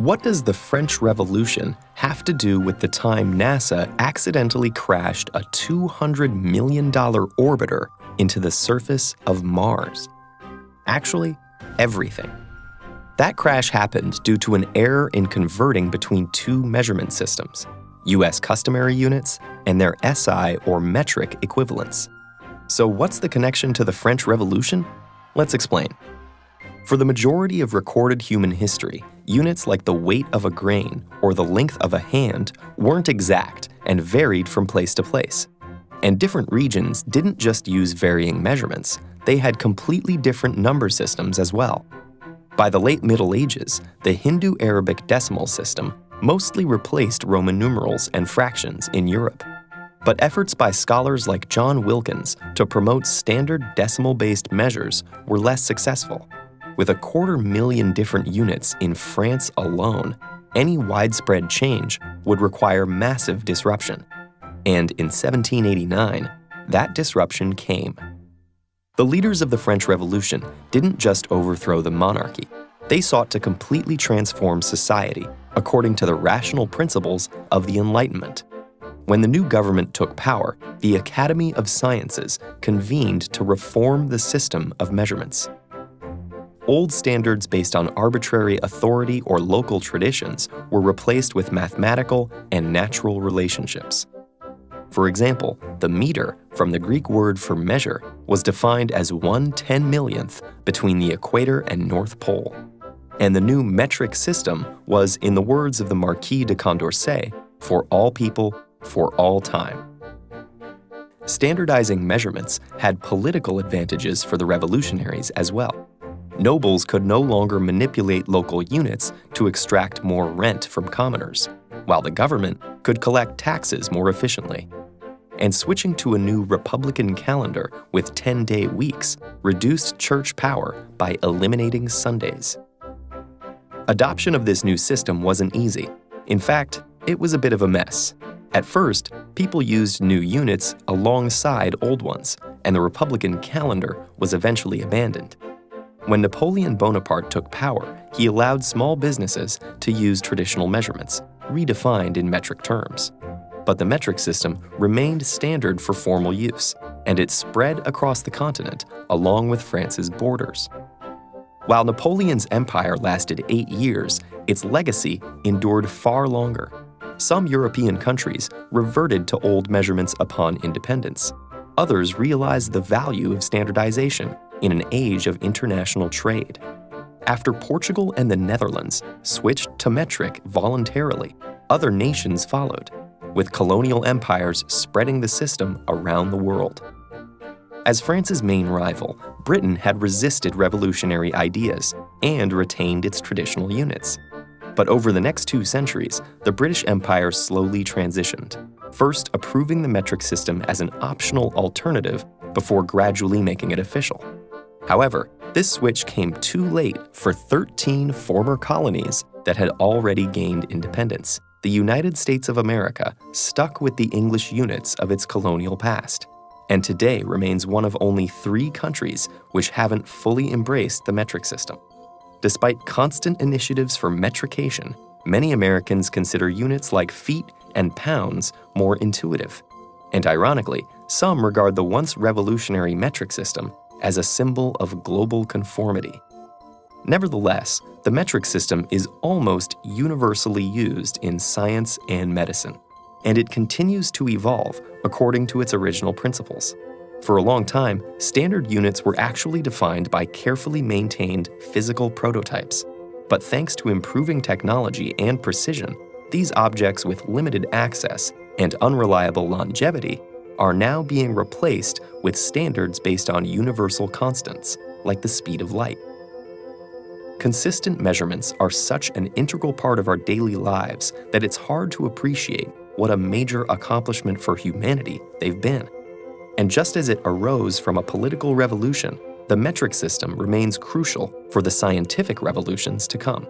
What does the French Revolution have to do with the time NASA accidentally crashed a $200 million orbiter into the surface of Mars? Actually, everything. That crash happened due to an error in converting between two measurement systems, U.S. customary units and their SI or metric equivalents. So what's the connection to the French Revolution? Let's explain. For the majority of recorded human history, units like the weight of a grain or the length of a hand weren't exact and varied from place to place. And different regions didn't just use varying measurements, they had completely different number systems as well. By the late Middle Ages, the Hindu-Arabic decimal system mostly replaced Roman numerals and fractions in Europe. But efforts by scholars like John Wilkins to promote standard decimal-based measures were less successful. With 250,000 different units in France alone, any widespread change would require massive disruption. And in 1789, that disruption came. The leaders of the French Revolution didn't just overthrow the monarchy. They sought to completely transform society according to the rational principles of the Enlightenment. When the new government took power, the Academy of Sciences convened to reform the system of measurements. Old standards based on arbitrary authority or local traditions were replaced with mathematical and natural relationships. For example, the meter, from the Greek word for measure, was defined as 1/10,000,000th between the equator and North Pole. And the new metric system was, in the words of the Marquis de Condorcet, for all people, for all time. Standardizing measurements had political advantages for the revolutionaries as well. Nobles could no longer manipulate local units to extract more rent from commoners, while the government could collect taxes more efficiently. And switching to a new republican calendar with 10-day weeks reduced church power by eliminating Sundays. Adoption of this new system wasn't easy. In fact, it was a bit of a mess. At first, people used new units alongside old ones, and the republican calendar was eventually abandoned. When Napoleon Bonaparte took power, he allowed small businesses to use traditional measurements, redefined in metric terms. But the metric system remained standard for formal use, and it spread across the continent along with France's borders. While Napoleon's empire lasted 8 years, its legacy endured far longer. Some European countries reverted to old measurements upon independence. Others realized the value of standardization in an age of international trade. After Portugal and the Netherlands switched to metric voluntarily, other nations followed, with colonial empires spreading the system around the world. As France's main rival, Britain had resisted revolutionary ideas and retained its traditional units. But over the next 2 centuries, the British Empire slowly transitioned, first approving the metric system as an optional alternative before gradually making it official. However, this switch came too late for 13 former colonies that had already gained independence. The United States of America stuck with the English units of its colonial past, and today remains one of only 3 countries which haven't fully embraced the metric system. Despite constant initiatives for metrication, many Americans consider units like feet and pounds more intuitive. And ironically, some regard the once revolutionary metric system as a symbol of global conformity. Nevertheless, the metric system is almost universally used in science and medicine, and it continues to evolve according to its original principles. For a long time, standard units were actually defined by carefully maintained physical prototypes. But thanks to improving technology and precision, these objects with limited access and unreliable longevity are now being replaced with standards based on universal constants, like the speed of light. Consistent measurements are such an integral part of our daily lives that it's hard to appreciate what a major accomplishment for humanity they've been. And just as it arose from a political revolution, the metric system remains crucial for the scientific revolutions to come.